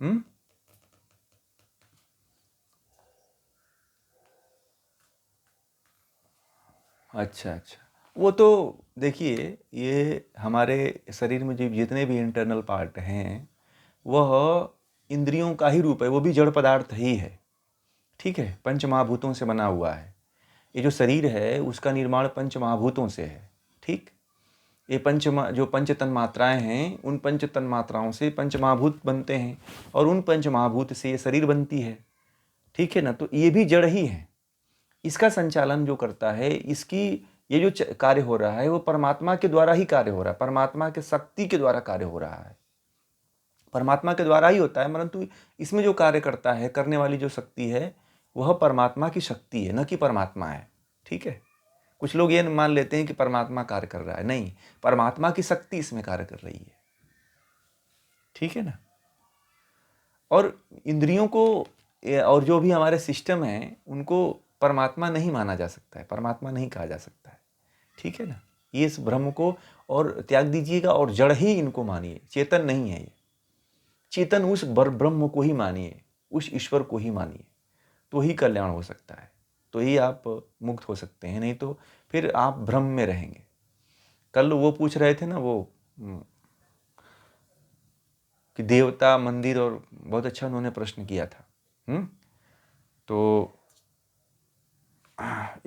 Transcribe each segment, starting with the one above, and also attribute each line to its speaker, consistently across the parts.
Speaker 1: हम्म। अच्छा अच्छा, वो तो देखिए, ये हमारे शरीर में जो जितने भी इंटरनल पार्ट हैं वह इंद्रियों का ही रूप है, वो भी जड़ पदार्थ ही है। ठीक है, पंच महाभूतों से बना हुआ है। ये जो शरीर है उसका निर्माण पंच महाभूतों से है। ठीक, ये जो पंच तन मात्राएं हैं, उन पंच तन मात्राओं से पंच महाभूत बनते हैं और उन पंच महाभूत से ये शरीर बनती है। ठीक है ना, तो ये भी जड़ ही है। इसका संचालन जो करता है, इसकी ये जो कार्य हो रहा है वो परमात्मा के द्वारा ही कार्य हो रहा है, परमात्मा के शक्ति के द्वारा कार्य हो रहा है, परमात्मा के द्वारा ही होता है। परंतु इसमें जो कार्य करता है, करने वाली जो शक्ति है, वह परमात्मा की शक्ति है, न कि परमात्मा है। ठीक है, कुछ लोग ये मान लेते हैं कि परमात्मा कार्य कर रहा है, नहीं, परमात्मा की शक्ति इसमें कार्य कर रही है। ठीक है ना। और इंद्रियों को और जो भी हमारे सिस्टम है उनको परमात्मा नहीं माना जा सकता है, परमात्मा नहीं कहा जा सकता है। ठीक है ना, ये इस भ्रम को और त्याग दीजिएगा और जड़ ही इनको मानिए, चेतन नहीं है ये। चेतन उस ब्रह्म को ही मानिए, उस ईश्वर को ही मानिए, तो ही कल्याण हो सकता है, तो ही आप मुक्त हो सकते हैं, नहीं तो फिर आप भ्रम में रहेंगे। कल वो पूछ रहे थे ना वो कि देवता मंदिर, और बहुत अच्छा उन्होंने प्रश्न किया था। तो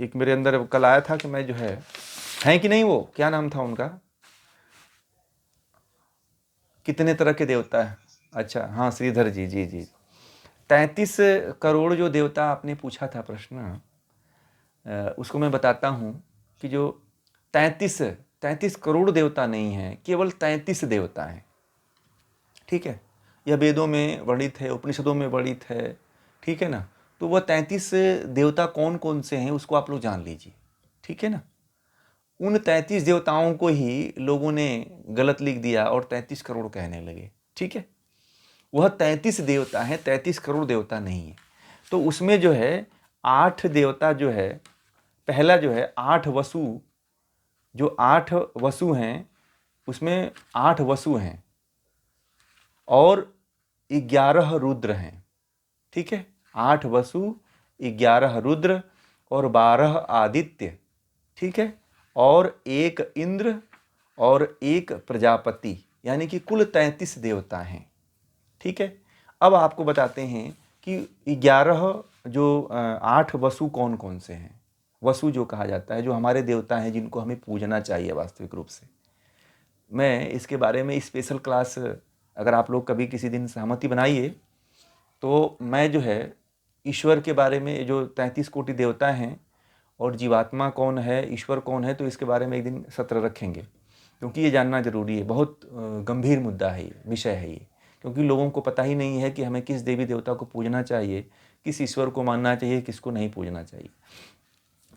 Speaker 1: एक मेरे अंदर कल आया था कि मैं जो है कि नहीं, वो क्या नाम था उनका, कितने तरह के देवता है। अच्छा हाँ, श्रीधर जी, जी जी। 33 करोड़ जो देवता आपने पूछा था प्रश्न, उसको मैं बताता हूँ कि जो 33 करोड़ देवता नहीं है, केवल 33 देवता हैं। ठीक है, यह वेदों में वर्णित है, उपनिषदों में वर्णित है। ठीक है ना, तो वह 33 देवता कौन कौन से हैं उसको आप लोग जान लीजिए। ठीक है ना, उन 33 देवताओं को ही लोगों ने गलत लिख दिया और 33 करोड़ कहने लगे। ठीक है, वह 33 देवता हैं, 33 करोड़ देवता नहीं है। तो उसमें जो है 8 देवता जो है, पहला जो है 8 वसु, जो 8 वसु हैं उसमें 8 वसु हैं और 11 रुद्र हैं। ठीक है, 8 वसु, 11 रुद्र और 12 आदित्य। ठीक है, और 1 इंद्र और 1 प्रजापति, यानी कि कुल 33 देवता हैं। ठीक है, अब आपको बताते हैं कि 11 जो 8 वसु कौन कौन से हैं। वसु जो कहा जाता है, जो हमारे देवता हैं जिनको हमें पूजना चाहिए वास्तविक रूप से। मैं इसके बारे में स्पेशल क्लास, अगर आप लोग कभी किसी दिन सहमति बनाइए, तो मैं जो है ईश्वर के बारे में, जो 33 कोटि देवता हैं और जीवात्मा कौन है, ईश्वर कौन है, तो इसके बारे में एक दिन सत्र रखेंगे, क्योंकि ये जानना जरूरी है। बहुत गंभीर मुद्दा है, ये विषय है ये, क्योंकि लोगों को पता ही नहीं है कि हमें किस देवी देवता को पूजना चाहिए, किस ईश्वर को मानना चाहिए, किसको नहीं पूजना चाहिए।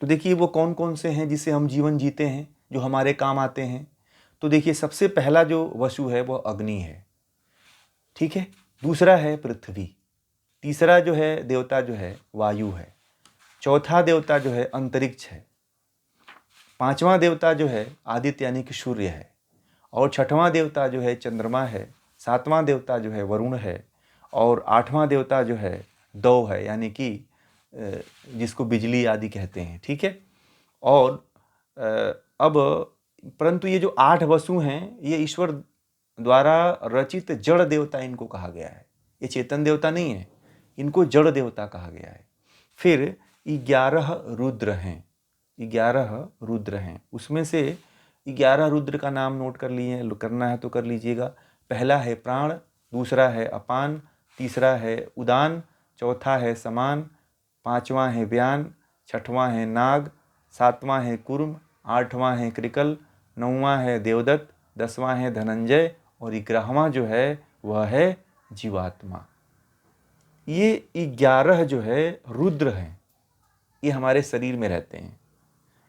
Speaker 1: तो देखिए वो कौन कौन से हैं जिससे हम जीवन जीते हैं, जो हमारे काम आते हैं। तो देखिए सबसे पहला जो वसु है वह अग्नि है। ठीक है, दूसरा है पृथ्वी, तीसरा जो है देवता जो है वायु है, चौथा देवता जो है अंतरिक्ष है, पांचवा देवता जो है आदित्य यानी कि सूर्य है, और छठवां देवता जो है चंद्रमा है, सातवां देवता जो है वरुण है, और आठवां देवता जो है दौ है, यानी कि जिसको बिजली आदि कहते हैं। ठीक है, और अब परंतु ये जो 8 वसु हैं, ये ईश्वर द्वारा रचित जड़ देवता इनको कहा गया है, ये चेतन देवता नहीं है, इनको जड़ देवता कहा गया है। फिर 11 रुद्र हैं, 11 रुद्र हैं, उसमें से 11 रुद्र का नाम नोट कर लिए, करना है तो कर लीजिएगा। पहला है प्राण, दूसरा है अपान, तीसरा है उदान, चौथा है समान, पांचवा है व्यान, छठवां है नाग, सातवां है कुर्म, आठवां है कृकल, नौवां है देवदत्त, 10वां है धनंजय, और 11वां जो है वह है जीवात्मा। ये 11 जो है रुद्र हैं, ये हमारे शरीर में रहते हैं।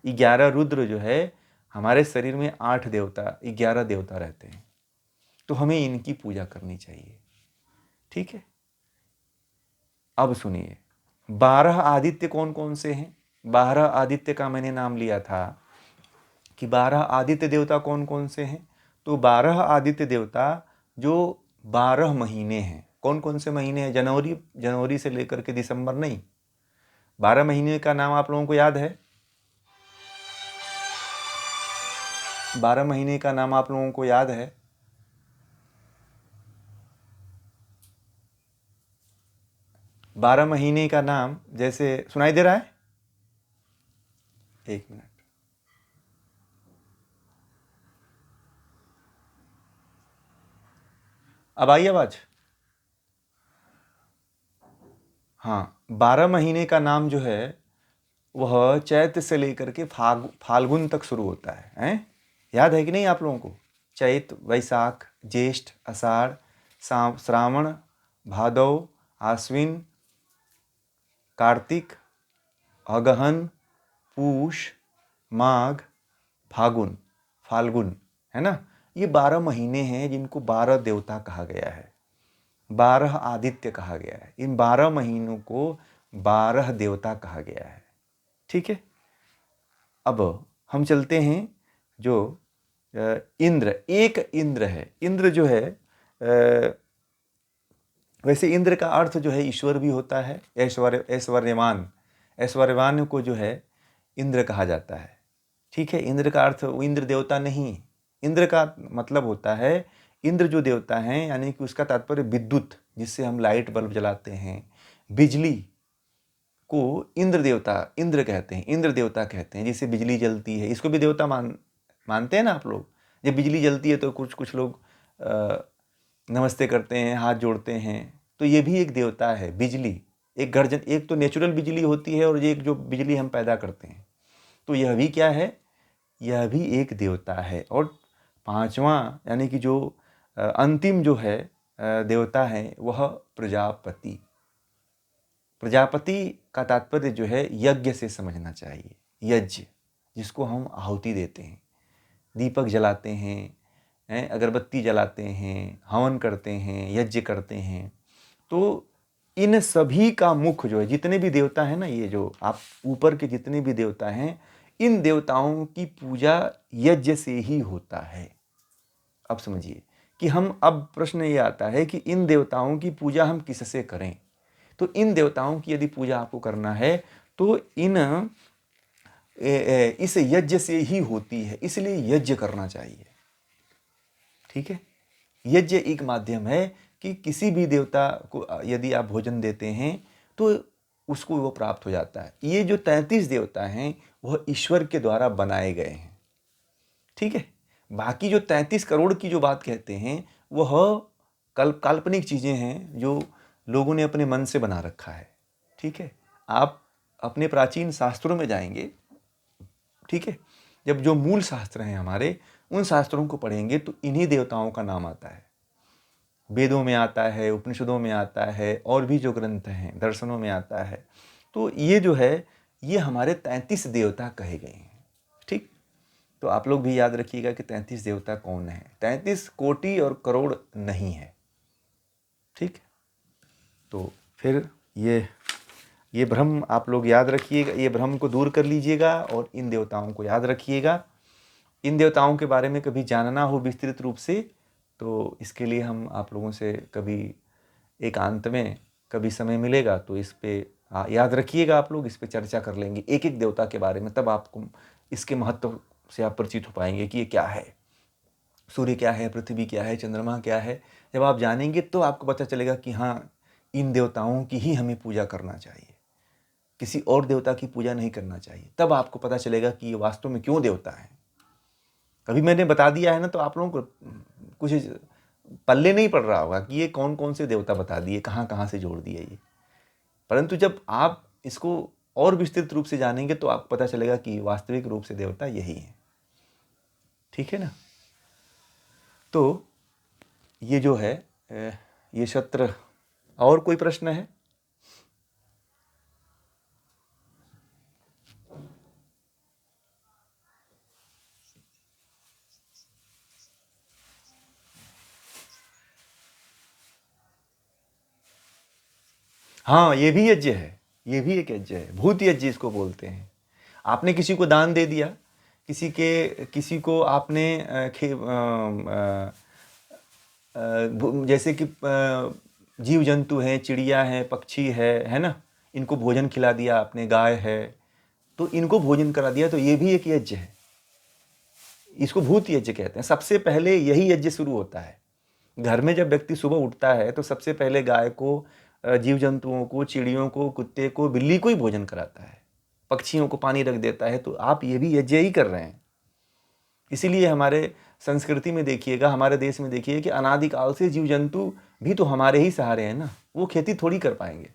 Speaker 1: 11 रुद्र जो है हमारे शरीर में, 8 देवता, 11 देवता रहते हैं, तो हमें इनकी पूजा करनी चाहिए। ठीक है, अब सुनिए 12 आदित्य कौन कौन से हैं। 12 आदित्य का मैंने नाम लिया था कि 12 आदित्य देवता कौन कौन से हैं। तो 12 आदित्य देवता जो 12 महीने हैं, कौन कौन से महीने हैं? जनवरी से लेकर के दिसंबर नहीं, 12 महीने का नाम आप लोगों को याद है? 12 महीने का नाम आप लोगों को याद है? 12 महीने का नाम जैसे सुनाई दे रहा है? एक मिनट, अब आई आवाज? हाँ, 12 महीने का नाम जो है वह चैत से लेकर के फाल्गुन तक शुरू होता है? याद है कि नहीं आप लोगों को? चैत, वैशाख, ज्येष्ठ, आषाढ़, श्रावण, भादव, आश्विन, कार्तिक, अगहन, पूष, माघ, फाल्गुन, है ना? ये 12 महीने हैं जिनको 12 देवता कहा गया है, 12 आदित्य कहा गया है। इन 12 महीनों को 12 देवता कहा गया है। ठीक है, अब हम चलते हैं जो इंद्र, एक इंद्र है। इंद्र जो है वैसे इंद्र का अर्थ जो है ईश्वर भी होता है, ऐश्वर्यवान को जो है इंद्र कहा जाता है। ठीक है, इंद्र का अर्थ वो इंद्र देवता नहीं, इंद्र का मतलब होता है, इंद्र जो देवता है यानी कि उसका तात्पर्य विद्युत, जिससे हम लाइट बल्ब जलाते हैं, बिजली को इंद्र कहते हैं, इंद्र देवता कहते हैं। जिससे बिजली जलती है, इसको भी देवता मानते हैं ना आप लोग। जब बिजली जलती है तो कुछ लोग नमस्ते करते हैं, हाथ जोड़ते हैं, तो ये भी एक देवता है। बिजली एक गर्जन, एक तो नेचुरल बिजली होती है और एक जो बिजली हम पैदा करते हैं, तो यह भी क्या है? यह भी एक देवता है। और पांचवा यानी कि जो अंतिम जो है देवता है वह प्रजापति। प्रजापति का तात्पर्य जो है यज्ञ से समझना चाहिए। यज्ञ, जिसको हम आहुति देते हैं, दीपक जलाते हैं, अगरबत्ती जलाते हैं, हवन करते हैं, यज्ञ करते हैं। तो इन सभी का मुख्य जो है, जितने भी देवता हैं ना, ये जो आप ऊपर के जितने भी देवता हैं, इन देवताओं की पूजा यज्ञ से ही होता है। अब समझिए कि अब प्रश्न ये आता है कि इन देवताओं की पूजा हम किससे करें? तो इन देवताओं की यदि पूजा आपको करना है तो इस यज्ञ से ही होती है, इसलिए यज्ञ करना चाहिए। ठीक है, यज्ञ एक माध्यम है कि किसी भी देवता को यदि आप भोजन देते हैं तो उसको वो प्राप्त हो जाता है। ये जो 33 देवता हैं वह ईश्वर के द्वारा बनाए गए हैं। ठीक है, बाकी जो 33 करोड़ की जो बात कहते हैं वह काल्पनिक चीजें हैं जो लोगों ने अपने मन से बना रखा है। ठीक है, आप अपने प्राचीन शास्त्रों में जाएंगे, ठीक है, जब जो मूल शास्त्र हैं हमारे, उन शास्त्रों को पढ़ेंगे तो इन्हीं देवताओं का नाम आता है। वेदों में आता है, उपनिषदों में आता है, और भी जो ग्रंथ हैं दर्शनों में आता है। तो ये जो है ये हमारे 33 देवता कहे गए हैं। ठीक, तो आप लोग भी याद रखिएगा कि 33 देवता कौन है। 33 कोटि और करोड़ नहीं है। ठीक, तो फिर ये भ्रम आप लोग याद रखिएगा, ये भ्रम को दूर कर लीजिएगा और इन देवताओं को याद रखिएगा। इन देवताओं के बारे में कभी जानना हो विस्तृत रूप से तो इसके लिए हम आप लोगों से कभी एकांत में कभी समय मिलेगा तो इस पे याद रखिएगा, आप लोग इस पे चर्चा कर लेंगे एक एक देवता के बारे में। तब आपको इसके महत्व से आप परिचित हो पाएंगे कि ये क्या है, सूर्य क्या है, पृथ्वी क्या है, चंद्रमा क्या है। जब आप जानेंगे तो आपको पता चलेगा कि हाँ, इन देवताओं की ही हमें पूजा करना चाहिए, किसी और देवता की पूजा नहीं करना चाहिए। तब आपको पता चलेगा कि ये वास्तव में क्यों देवता है। कभी मैंने बता दिया है ना तो आप लोगों को कुछ पल्ले नहीं पड़ रहा होगा कि ये कौन कौन से देवता बता दिए, कहाँ कहाँ से जोड़ दिए ये। परंतु जब आप इसको और विस्तृत रूप से जानेंगे तो आपको पता चलेगा कि वास्तविक रूप से देवता यही है। ठीक है ना? तो ये जो है ये सत्र। और कोई प्रश्न है? हाँ, ये भी यज्ञ है, ये भी एक यज्ञ है, भूत यज्ञ इसको बोलते हैं। आपने किसी को दान दे दिया, किसी को आपने जैसे कि जीव जंतु हैं, चिड़िया हैं, पक्षी है ना, इनको भोजन खिला दिया आपने, गाय है तो इनको भोजन करा दिया, तो ये भी एक यज्ञ है। इसको भूत यज्ञ कहते हैं। सबसे पहले यही यज्ञ शुरू होता है। घर में जब व्यक्ति सुबह उठता है तो सबसे पहले गाय को, जीव जंतुओं को, चिड़ियों को, कुत्ते को, बिल्ली को ही भोजन कराता है, पक्षियों को पानी रख देता है। तो आप ये भी यज्ञ ही कर रहे हैं। इसीलिए हमारे संस्कृति में देखिएगा, हमारे देश में देखिए कि अनादिकाल से जीव जंतु भी तो हमारे ही सहारे हैं ना। वो खेती थोड़ी कर पाएंगे,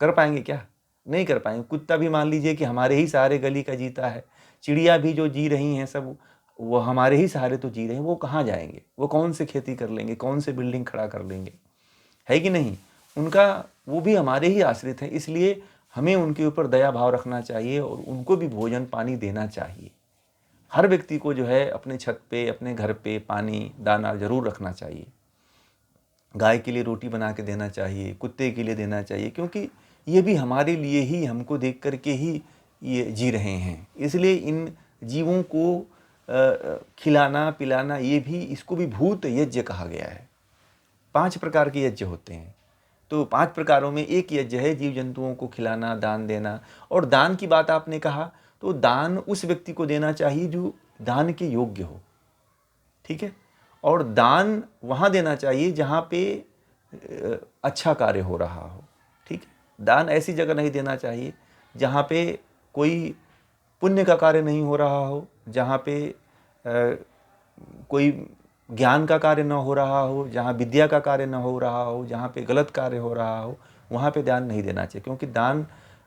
Speaker 1: कर पाएंगे क्या? नहीं कर पाएंगे। कुत्ता भी मान लीजिए कि हमारे ही सहारे गली का जीता है। चिड़िया भी जो जी रही हैं सब, वो हमारे ही सहारे तो जी रहे हैं। वो कहाँ जाएंगे? वो कौन से खेती कर लेंगे? कौन से बिल्डिंग खड़ा कर लेंगे? है कि नहीं? उनका, वो भी हमारे ही आश्रित हैं। इसलिए हमें उनके ऊपर दया भाव रखना चाहिए और उनको भी भोजन पानी देना चाहिए। हर व्यक्ति को जो है अपने छत पे, अपने घर पे पानी दाना जरूर रखना चाहिए। गाय के लिए रोटी बना के देना चाहिए, कुत्ते के लिए देना चाहिए, क्योंकि ये भी हमारे लिए ही, हमको देख करके ही ये जी रहे हैं। इसलिए इन जीवों को खिलाना पिलाना, ये भी, इसको भी भूत यज्ञ कहा गया है। 5 प्रकार के यज्ञ होते हैं। तो 5 प्रकारों में एक यज्ञ है जीव जंतुओं को खिलाना, दान देना। और दान की बात आपने कहा, तो दान उस व्यक्ति को देना चाहिए जो दान के योग्य हो। ठीक है? और दान वहाँ देना चाहिए जहाँ पे अच्छा कार्य हो रहा हो। ठीक है? दान ऐसी जगह नहीं देना चाहिए जहाँ पे कोई पुण्य का कार्य नहीं हो रहा हो, जहाँ पे कोई ज्ञान का कार्य न हो रहा हो, जहाँ विद्या का कार्य न हो रहा हो, जहाँ पे गलत कार्य हो रहा हो, वहाँ पे दान नहीं देना चाहिए। क्योंकि दान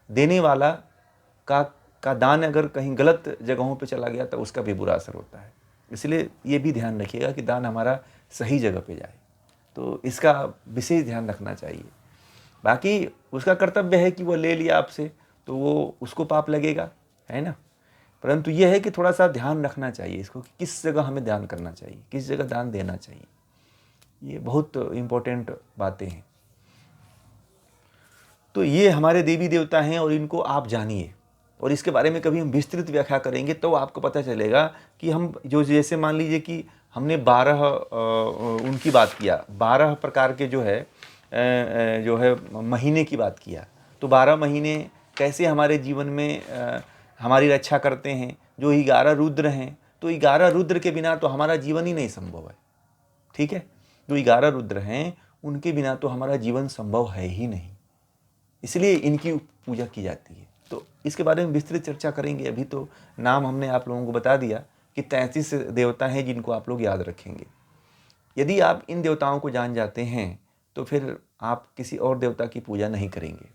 Speaker 1: देने वाला का दान अगर कहीं गलत जगहों पे चला गया तो उसका भी बुरा असर होता है। इसलिए ये भी ध्यान रखिएगा कि दान हमारा सही जगह पे जाए। तो इसका विशेष ध्यान रखना चाहिए। बाकी उसका कर्तव्य है कि वो ले लिया आपसे तो वो उसको पाप लगेगा, है ना। परंतु यह है कि थोड़ा सा ध्यान रखना चाहिए इसको कि किस जगह हमें दान करना चाहिए, किस जगह दान देना चाहिए। ये बहुत इम्पोर्टेंट बातें हैं। तो ये हमारे देवी देवता हैं और इनको आप जानिए। और इसके बारे में कभी हम विस्तृत व्याख्या करेंगे तो आपको पता चलेगा कि हम जो, जैसे मान लीजिए कि हमने 12 उनकी बात किया, 12 प्रकार के जो है महीने की बात किया। तो 12 महीने कैसे हमारे जीवन में हमारी रक्षा करते हैं। जो 11 रुद्र हैं, तो 11 रुद्र के बिना तो हमारा जीवन ही नहीं संभव है। ठीक है? जो 11 रुद्र हैं उनके बिना तो हमारा जीवन संभव है ही नहीं। इसलिए इनकी पूजा की जाती है। तो इसके बारे में विस्तृत चर्चा करेंगे। अभी तो नाम हमने आप लोगों को बता दिया कि 33 देवता हैं जिनको आप लोग याद रखेंगे। यदि आप इन देवताओं को जान जाते हैं तो फिर आप किसी और देवता की पूजा नहीं करेंगे।